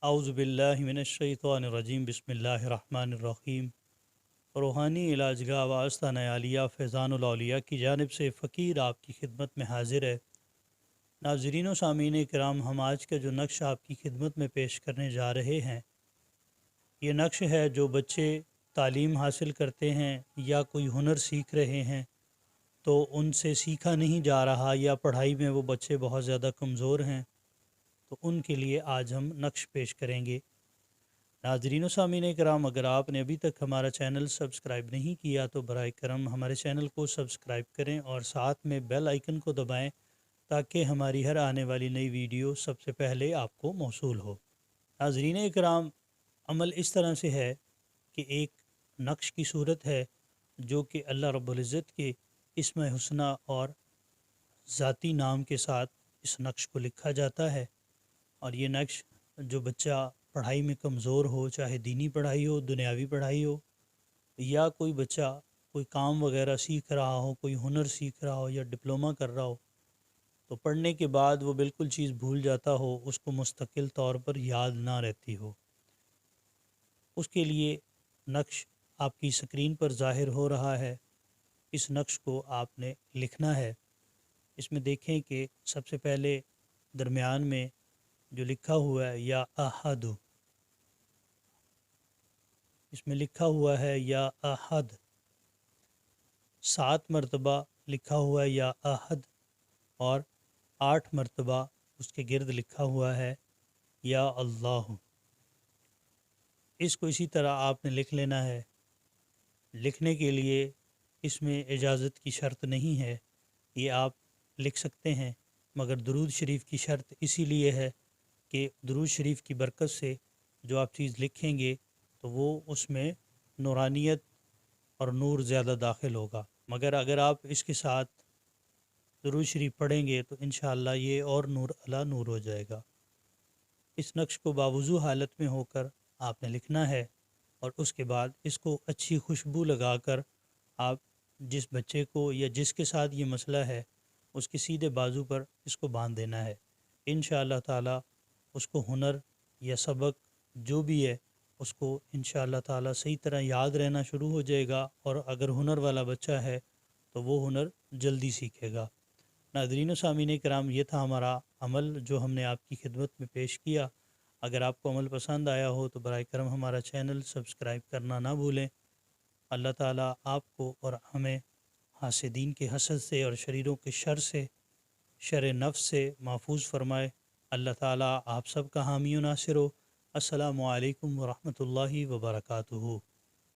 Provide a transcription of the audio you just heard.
اعوذ باللہ من الشیطان الرجیم بسم اللہ الرحمن الرحیم۔ روحانی علاجگاہ واسطہ عالیہ فیضان الاولیاء کی جانب سے فقیر آپ کی خدمت میں حاضر ہے۔ ناظرین و سامعین کرام، ہم آج کا جو نقش آپ کی خدمت میں پیش کرنے جا رہے ہیں، یہ نقش ہے جو بچے تعلیم حاصل کرتے ہیں یا کوئی ہنر سیکھ رہے ہیں تو ان سے سیکھا نہیں جا رہا، یا پڑھائی میں وہ بچے بہت زیادہ کمزور ہیں، تو ان کے لیے آج ہم نقش پیش کریں گے۔ ناظرین و سامعین کرام، اگر آپ نے ابھی تک ہمارا چینل سبسکرائب نہیں کیا تو برائے کرم ہمارے چینل کو سبسکرائب کریں اور ساتھ میں بیل آئیکن کو دبائیں تاکہ ہماری ہر آنے والی نئی ویڈیو سب سے پہلے آپ کو موصول ہو۔ ناظرین کرام، عمل اس طرح سے ہے کہ ایک نقش کی صورت ہے جو کہ اللہ رب العزت کے اسم حسنہ اور ذاتی نام کے ساتھ اس نقش کو لکھا جاتا ہے، اور یہ نقش جو بچہ پڑھائی میں کمزور ہو، چاہے دینی پڑھائی ہو، دنیاوی پڑھائی ہو، یا کوئی بچہ کوئی کام وغیرہ سیکھ رہا ہو، کوئی ہنر سیکھ رہا ہو یا ڈپلومہ کر رہا ہو، تو پڑھنے کے بعد وہ بالکل چیز بھول جاتا ہو، اس کو مستقل طور پر یاد نہ رہتی ہو، اس کے لیے نقش آپ کی سکرین پر ظاہر ہو رہا ہے۔ اس نقش کو آپ نے لکھنا ہے۔ اس میں دیکھیں کہ سب سے پہلے درمیان میں جو لکھا ہوا ہے یا احد، اس میں لکھا ہوا ہے یا احد، 7 مرتبہ لکھا ہوا ہے یا احد، اور 8 مرتبہ اس کے گرد لکھا ہوا ہے یا اللہ۔ اس کو اسی طرح آپ نے لکھ لینا ہے۔ لکھنے کے لیے اس میں اجازت کی شرط نہیں ہے، یہ آپ لکھ سکتے ہیں، مگر درود شریف کی شرط اسی لیے ہے کہ درود شریف کی برکت سے جو آپ چیز لکھیں گے تو وہ اس میں نورانیت اور نور زیادہ داخل ہوگا، مگر اگر آپ اس کے ساتھ درود شریف پڑھیں گے تو انشاءاللہ یہ اور نور علی نور ہو جائے گا۔ اس نقش کو باوضو حالت میں ہو کر آپ نے لکھنا ہے، اور اس کے بعد اس کو اچھی خوشبو لگا کر آپ جس بچے کو یا جس کے ساتھ یہ مسئلہ ہے اس کے سیدھے بازو پر اس کو باندھ دینا ہے۔ انشاءاللہ تعالی اس کو ہنر یا سبق جو بھی ہے اس کو انشاءاللہ تعالی صحیح طرح یاد رہنا شروع ہو جائے گا، اور اگر ہنر والا بچہ ہے تو وہ ہنر جلدی سیکھے گا۔ ناظرین و سامعین کرام، یہ تھا ہمارا عمل جو ہم نے آپ کی خدمت میں پیش کیا۔ اگر آپ کو عمل پسند آیا ہو تو برائے کرم ہمارا چینل سبسکرائب کرنا نہ بھولیں۔ اللہ تعالیٰ آپ کو اور ہمیں حاسدین کے حسد سے اور شریروں کے شر سے، شر نفس سے محفوظ فرمائے۔ اللہ تعالیٰ آپ سب کا حامی و ناصر ہو۔ السلام علیکم ورحمۃ اللہ وبرکاتہ۔